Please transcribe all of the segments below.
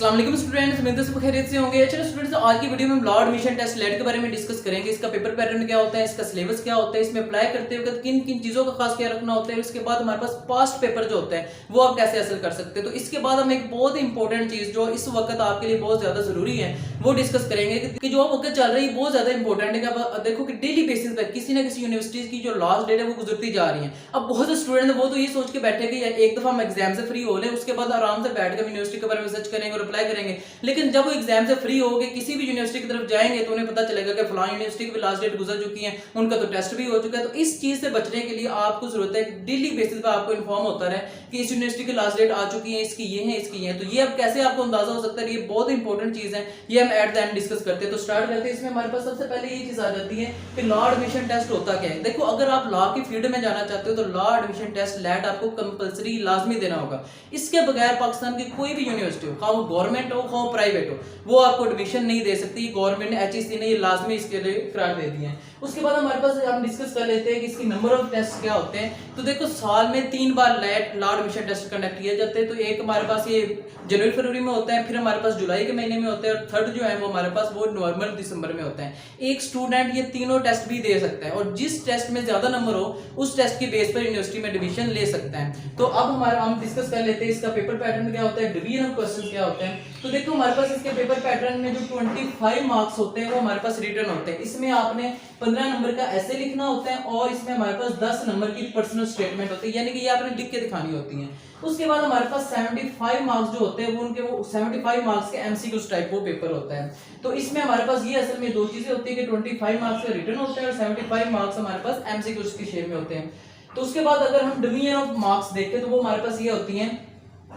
अस्सलाम वालेकुम स्टूडेंट्स, उम्मीद है सब खैरियत से होंगे। चलो स्टूडेंट्स, आज की वीडियो में हम लॉ एडमिशन टेस्ट लेट के बारे में डिस्कस करेंगे। इसका पेपर पैटर्न क्या होता है, इसका सिलेबस क्या होता है, इसमें अप्लाई करते वक्त किन किन चीज़ों का खास ख्याल रखना होता है, उसके बाद हमारे पास पास्ट पेपर जो होता है वो आप कैसे हासिल कर सकते हैं। तो इसके बाद हम एक बहुत इंपॉर्टेंट चीज़ जो इस वक्त आपके लिए बहुत ज़्यादा जरूरी है वो डिस्कस करेंगे कि जो वक्त चल रही है बहुत ज़्यादा इंपॉर्टेंट है। कि आप देखो कि डेली बेसिस पर किसी ना किसी यूनिवर्सिटीज़ की जो लास्ट डेट है वो गुजरती जा रही है। अब बहुत से स्टूडेंट वो तो ये सोच के बैठे कि एक दफ़ा हम एग्जाम से फ्री हो लें, उसके बाद आराम से बैठ कर यूनिवर्सिटी के बारे में सर्च करेंगे और अप्लाई करेंगे। लेकिन जब वो एग्जाम से फ्री हो गए किसी भी यूनिवर्सिटी की तरफ जाएंगे तो उन्हें पता चलेगा कि फलां यूनिवर्सिटी की भी लास्ट डेट गुजर चुकी है, उनका तो टेस्ट भी हो चुका है। तो इस चीज से बचने के लिए आपको जरूरत है डेली बेसिस पर आपको इन्फॉर्म होता रहे कि इस यूनिवर्सिटी की लास्ट डेट आ चुकी है, इसकी ये है, इसकी ये है। तो ये अब कैसे आपको अंदाजा हो सकता है, ये बहुत इंपॉर्टेंट चीज है, ये हम एट द एंड डिस्कस करते हैं। तो स्टार्ट करते हैं। इसमें हमारे पास सबसे पहले ये चीज आ जाती है कि लॉ एडमिशन टेस्ट होता क्या है। देखो, अगर आप लॉ की फील्ड में जाना चाहते हो तो लॉ एडमिशन टेस्ट लैट आपको कंपलसरी लाजमी देना होगा। इसके बगैर पाकिस्तान की कोई भी यूनिवर्सिटी हो, खाओ गवर्नमेंट हो खाओ प्राइवेट हो, वो आपको एडमिशन नहीं दे सकती। गवर्नमेंट ने HEC ने ये लाजमी इसके लिए करार दे दिए हैं। उसके बाद हमारे पास हम डिस्कस कर लेते हैं कि इसकी नंबर ऑफ टेस्ट क्या होते हैं। तो देखो, साल में 3 बार लॉ एडमिशन टेस्ट कंडक्ट किए जाते हैं। तो एक हमारे पास ये जनवरी फरवरी में होता है, फिर हमारे पास जुलाई के महीने में होता है, और थर्ड जो है वो हमारे पास वो नवंबर दिसंबर में होता है। एक स्टूडेंट ये तीनों टेस्ट भी दे सकता है और जिस टेस्ट में ज्यादा नंबर हो उस टेस्ट की बेस पर यूनिवर्सिटी में एडमिशन ले सकता है। तो अब हम डिस्कस कर लेते हैं इसका पेपर पैटर्न क्या होता है, डिवीजन ऑफ क्वेश्चन क्या होते हैं। तो देखो, हमारे पास इसके पेपर पैटर्न में जो 25 मार्क्स होते हैं वो हमारे पास रिटर्न होते हैं। इसमें आपने 15 नंबर का ऐसे लिखना होता है और इसमें हमारे पास 10 नंबर की पर्सनल स्टेटमेंट होती है, यानी कि ये आपने लिख के दिखानी होती है। उसके बाद हमारे पास 75 मार्क्स जो होते हैं वो 75 मार्क्स के MCQs टाइप वो पेपर होता है। तो इसमें हमारे पास ये असल में दो चीजें होती है कि 25 मार्क्स का रिटर्न होता है और 75 मार्क्स हमारे पास MCQs की शेप में होते हैं। तो उसके बाद अगर हम डिवीजन ऑफ मार्क्स देखें तो वो हमारे पास ये होती है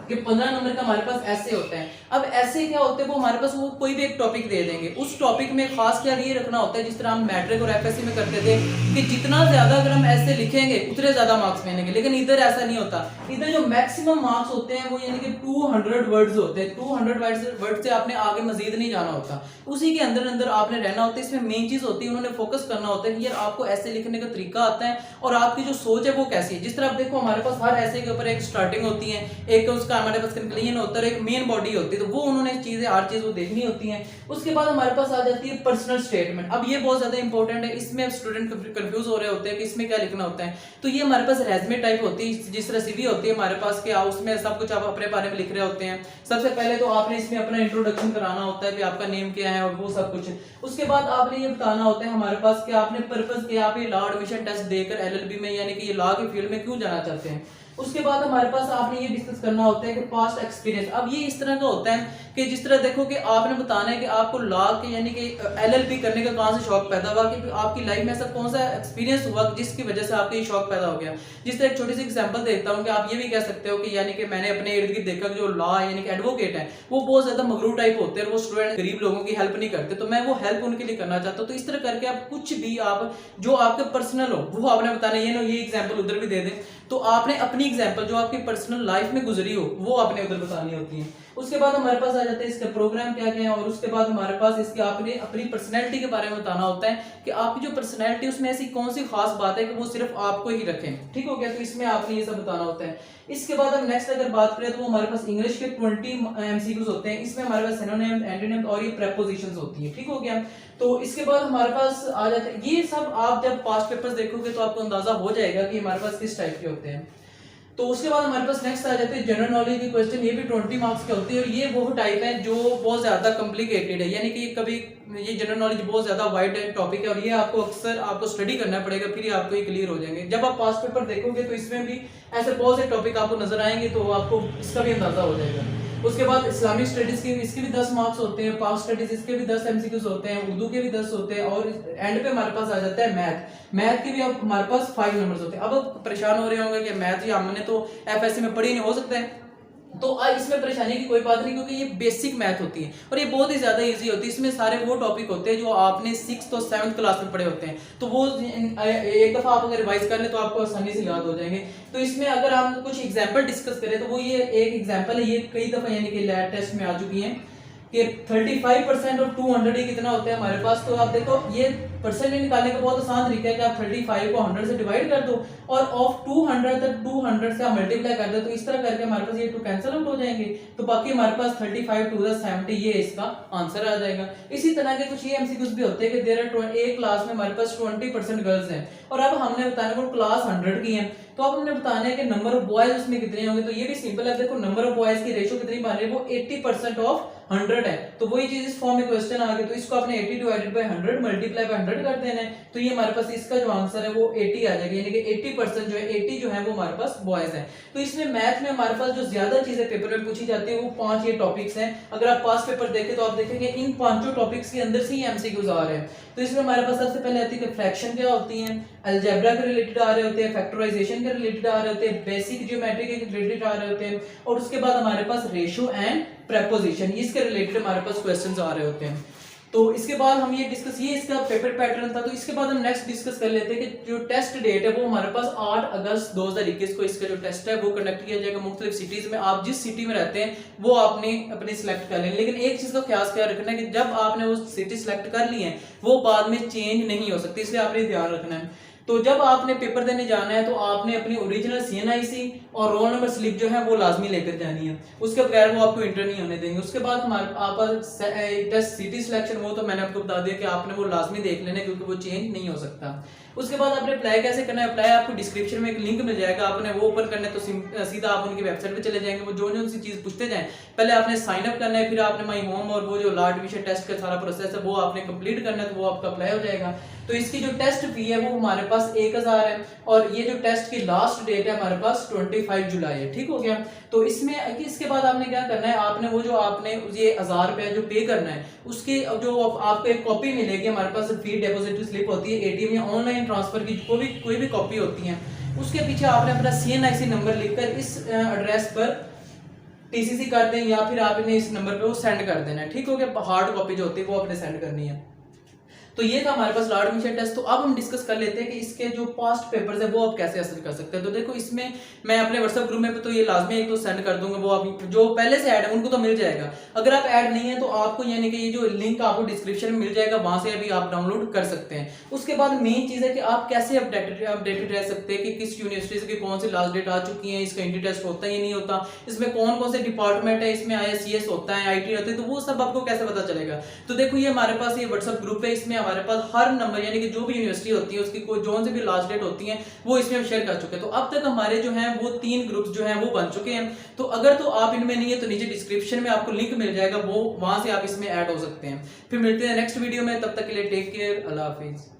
कि 15 नंबर का हमारे पास ऐसे होता है। अब ऐसे क्या होते हैं, वो हमारे पास वो कोई भी एक टॉपिक दे देंगे, उस टॉपिक में खास ख्याल ये रखना होता है जिस तरह हम मैट्रिक और FSC में करते थे कि जितना ज्यादा अगर हम ऐसे लिखेंगे उतने ज्यादा मार्क्स मिलेंगे। लेकिन इधर ऐसा नहीं होता। इधर जो मैक्सिमम मार्क्स होते हैं वो यानी कि 200 वर्ड्स होते हैं। 200 वर्ड से आपने आगे मजीद नहीं जाना होता, उसी के अंदर अंदर आपने रहना होता है। इसमें मेन चीज होती है, उन्होंने फोकस करना होता है कि यार आपको ऐसे लिखने का तरीका आता है और आपकी जो सोच है वो कैसी है। जिस तरह आप देखो, हमारे पास हर ऐसे के ऊपर एक स्टार्टिंग होती है, एक उसका हमारे पास कंक्लूजन होता है, एक मेन बॉडी होती है। तो वो उन्होंने चीजें हर चीज वो देखनी होती है। उसके बाद हमारे पास आ जाती है पर्सनल स्टेटमेंट। अब ये बहुत ज्यादा इंपॉर्टेंट है, इसमें स्टूडेंट कंफ्यूज हो रहे होते हैं कि इसमें क्या लिखना होता है। तो ये हमारे पास रेज्यूमे टाइप होती है, जिस तरह CV होती है हमारे पास, क्या उसमें सब कुछ आप अपने बारे में लिख रहे होते हैं। सबसे पहले तो आपने इसमें अपना इंट्रोडक्शन कराना होता है कि आपका नेम क्या है और वो सब कुछ। उसके बाद आपने ये बताना होता है हमारे पास कि आपने पर्पस क्या, आप ये लॉ एडमिशन टेस्ट देकर LLB में यानी कि ये लॉ की फील्ड में क्यों जाना चाहते हैं। उसके बाद हमारे पास आपने ये डिस्कस करना होता है कि पास्ट एक्सपीरियंस। अब ये इस तरह का होता है कि जिस तरह देखो कि आपने बताना है कि आपको लॉ के यानी कि LLB करने का कहां से शौक पैदा हुआ, कि आपकी लाइफ में ऐसा कौन सा एक्सपीरियंस हुआ जिसकी वजह से आपको ये शौक पैदा हो गया। जिस तरह एक छोटी सी एग्जांपल देता हूं कि आप ये भी कह सकते हो कि यानी कि मैंने अपने इर्द गिर्द देखा कि जो लॉ यानी कि एडवोकेट है वो बहुत ज्यादा मगरूर टाइप होते हैं और वो स्टूडेंट गरीब लोगों की हेल्प नहीं करते, तो मैं वो हेल्प उनके लिए करना चाहता हूँ। तो इस तरह करके आप कुछ भी आप जो आपके पर्सनल हो वो आपने बताना। ये एग्जाम्पल उधर भी दे दें तो आपने अपनी एग्जाम्पल जो आपकी पर्सनल लाइफ में गुजरी हो वो आपने उधर बतानी होती है। उसके बाद हमारे पास आ जाता है इसका प्रोग्राम क्या क्या है, और उसके बाद हमारे पास इसके आपने अपनी पर्सनैलिटी के बारे में बताना होता है कि आपकी जो पर्सनैलिटी उसमें ऐसी कौन सी खास बात है कि वो सिर्फ आपको ही रखें। ठीक हो गया, तो इसमें आपने ये सब बताना होता है। इसके बाद हम नेक्स्ट अगर बात करें तो वो हमारे पास इंग्लिश के 20 MCQs होते हैं। इसमें हमारे पास सिनोनिम, एंटोनिम और ये प्रेपोजिशंस होती है। ठीक हो गया, तो इसके बाद हमारे पास आ जाते हैं ये सब। आप जब पास्ट पेपर्स देखोगे तो आपको अंदाजा हो जाएगा कि हमारे पास किस टाइप के होते हैं। तो उसके बाद हमारे पास नेक्स्ट आ जाते हैं जनरल नॉलेज के क्वेश्चन। ये भी 20 मार्क्स के होते हैं और ये वो टाइप है जो बहुत ज्यादा कॉम्प्लिकेटेड है, यानी कि कभी ये जनरल नॉलेज बहुत ज्यादा वाइड टॉपिक है और ये आपको अक्सर आपको स्टडी करना पड़ेगा, फिर आपको ये क्लियर हो जाएंगे। जब आप पास्ट पेपर देखोगे तो इसमें भी ऐसे बहुत से टॉपिक आपको नजर आएंगे तो आपको इसका भी अंदाजा हो जाएगा। उसके बाद इस्लामिक स्टडीज के इसके भी 10 मार्क्स होते हैं, पास्ट स्टडीज इसके भी 10 MCQs होते हैं, उर्दू के भी 10 होते हैं, और एंड पे हमारे पास आ जाता है मैथ के भी अब हमारे पास 5 नंबर्स होते हैं। अब आप परेशान हो रहे होंगे कि मैथ ही हमने तो FSC में पढ़ी नहीं, हो सकता है तो इसमें परेशानी की कोई बात नहीं, क्योंकि ये बेसिक मैथ होती है और ये बहुत ही ज्यादा इजी होती है। इसमें सारे वो टॉपिक होते हैं जो आपने 6th और 7th क्लास में पढ़े होते हैं, तो वो एक दफा आप अगर रिवाइज कर ले तो आपको आसानी से याद हो जाएंगे। तो इसमें अगर हम कुछ एग्जांपल डिस्कस करें तो वो ये एक एग्जांपल है, ये कई दफा यानी कि लैब टेस्ट में आ चुकी है। कि 35% और 200 ही कितना होता है हमारे पास। तो आप देखो ये परसेंट निकालने का बहुत आसान तरीका है कि आप 35 को 100 से डिवाइड कर दो और ऑफ 200 तक 200 से आप मल्टीप्लाई कर दो, तो इस तरह करके हमारे पास ये 2 कैंसिल आउट हो जाएंगे, तो बाकी हमारे पास 35 2 70 ये इसका आंसर आ जाएगा। इसी तरह के कुछ ये एमसीक्यूज भी होते हैं कि देयर आर एक क्लास में हमारे पास 20% गर्ल्स हैं और अब हमने बताना को क्लास 100 की है, तो अब हमने बताना है कि नंबर ऑफ बॉयज उसमें कितने होंगे। तो ये भी सिंपल है, देखो नंबर ऑफ बॉयज की रेशियो कितनी बन रही है, वो 80% ऑफ 100 है। तो वही चीज इस फॉर्म में क्वेश्चन आ गया, तो इसको आपने 80 डिवाइडेड बाय 100 मल्टीप्लाई बाय 100 कर देना है, तो ये हमारे पास इसका जो आंसर है वो 80 आ जाएगा, यानी कि 80% जो है 80 जो है वो हमारे पास बॉयज है। तो इसमें मैथ में हमारे पास जो ज्यादा चीजें पेपर में पूछी जाती है वो 5 ये टॉपिक्स हैं। अगर आप पास पेपर देखें तो आप देखेंगे इन 5 टॉपिक्स के अंदर से ही एमसीक्यूज आ रहे हैं। तो इसमें हमारे पास सबसे पहले आती है फ्रैक्शन क्या होती है, अलजेब्रा के रिलेटेड आ रहे होते हैं, फैक्टराइजेशन के रिलेटेड आ रहे होते हैं, बेसिक ज्योमेट्री के रिलेटेड आ रहे होते हैं, और उसके बाद हमारे पास रेशियो एंड प्रेपोजिशन इसके रिलेटेड हमारे पास क्वेश्चंस आ रहे होते हैं। तो इसके बाद हम ये डिस्कस, ये इसका पेपर पैटर्न था। तो इसके बाद हम नेक्स्ट डिस्कस कर लेते हैं कि जो टेस्ट डेट है वो हमारे पास 8 अगस्त 2021 को इसका जो टेस्ट है वो कंडक्ट किया जाएगा मुख्तलिफ सिटीज में। आप जिस सिटी में रहते हैं वो आपने अपनी सिलेक्ट कर लें, लेकिन एक चीज का ख्याल रखना है कि जब आपने वो सिटी सिलेक्ट कर ली है वो बाद में चेंज नहीं हो सकती, इसलिए आपने ध्यान रखना है। तो जब आपने पेपर देने जाना है तो आपने अपनी ओरिजिनल CNIC और रोल नंबर स्लिप जो है वो लाजमी लेकर जानी है, उसके बगैर वो आपको इंटर नहीं होने देंगे। उसके बाद हमारे आप टेस्ट सिटी सिलेक्शन वो तो मैंने आपको बता दिया कि आपने वो लाजमी देख लेना क्योंकि वो चेंज नहीं हो सकता। उसके बाद आपने अप्लाई कैसे करना है, अप्लाई आपको डिस्क्रिप्शन में एक लिंक मिल जाएगा, आपने वो ओपन करना है तो सीधा आप उनकी वेबसाइट पे चले जाएंगे। वो जो जो सी चीज पूछते जाएं पहले आपने साइन अप करना है, फिर आपने माई होम और वो जो लॉ एडमिशन टेस्ट का सारा प्रोसेस है वो आपने कंप्लीट करना है, तो वो आपका अप्लाई हो जाएगा। तो इसकी जो टेस्ट फी है वो हमारे पास 1000 है और ये जो टेस्ट की लास्ट डेट है हमारे पास 25 जुलाई है, ठीक हो गया। तो इसमें इसके बाद आपने क्या करना है, आपने वो जो आपने ये 1000 रुपया जो पे करना है उसकी जो आपको एक कॉपी मिलेगी, हमारे पास फी डिपॉजिटरी स्लिप होती है, ATM या ऑनलाइन ट्रांसफर की कोई भी कॉपी होती है, उसके पीछे आपने अपना CNIC नंबर लिखकर इस एड्रेस पर TCC कर दें या फिर आपने इस नंबर पे वो सेंड कर देना है, ठीक हो गया। हार्ड कॉपी जो होती है वो आपने सेंड करनी है। तो ये था हमारे पास लॉ एडमिशन टेस्ट। तो अब हम डिस्कस कर लेते हैं कि इसके जो पास्ट पेपर्स है वो आप कैसे हासिल कर सकते हैं। तो देखो इसमें मैं अपने व्हाट्सएप ग्रुप में तो ये लाजमी एक तो सेंड कर दूंगा, वो आप जो पहले से ऐड है उनको तो मिल जाएगा। अगर आप ऐड नहीं है तो आपको यानी कि ये जो लिंक आपको डिस्क्रिप्शन में मिल जाएगा, वहां से अभी आप डाउनलोड कर सकते हैं। उसके बाद मेन चीज है कि आप कैसे अपडेटेड रह सकते हैं कि किस यूनिवर्सिटी की कौन सी लास्ट डेट आ चुकी है, इसका इंट्री टेस्ट होता है या नहीं होता, इसमें कौन कौन से डिपार्टमेंट है, इसमें ISCS होता है, IT होता है, तो वो सब आपको कैसे पता चलेगा। तो देखो ये हमारे पास ये व्हाट्सएप ग्रुप है, इसमें हमारे पास हर नंबर यानी कि जो भी यूनिवर्सिटी होती है उसकी कोई जो से भी लास्ट डेट होती है वो इसमें हम शेयर कर चुके हैं। तो अब तक हमारे जो हैं वो 3 ग्रुप्स जो हैं वो बन चुके हैं। तो अगर तो आप इनमें नहीं है तो नीचे डिस्क्रिप्शन में आपको लिंक मिल जाएगा, वो वहां से आप इसमें ऐड हो सकते हैं। फिर मिलते हैं नेक्स्ट वीडियो में, तब तक के लिए टेक केयर, अल्लाह हाफिज।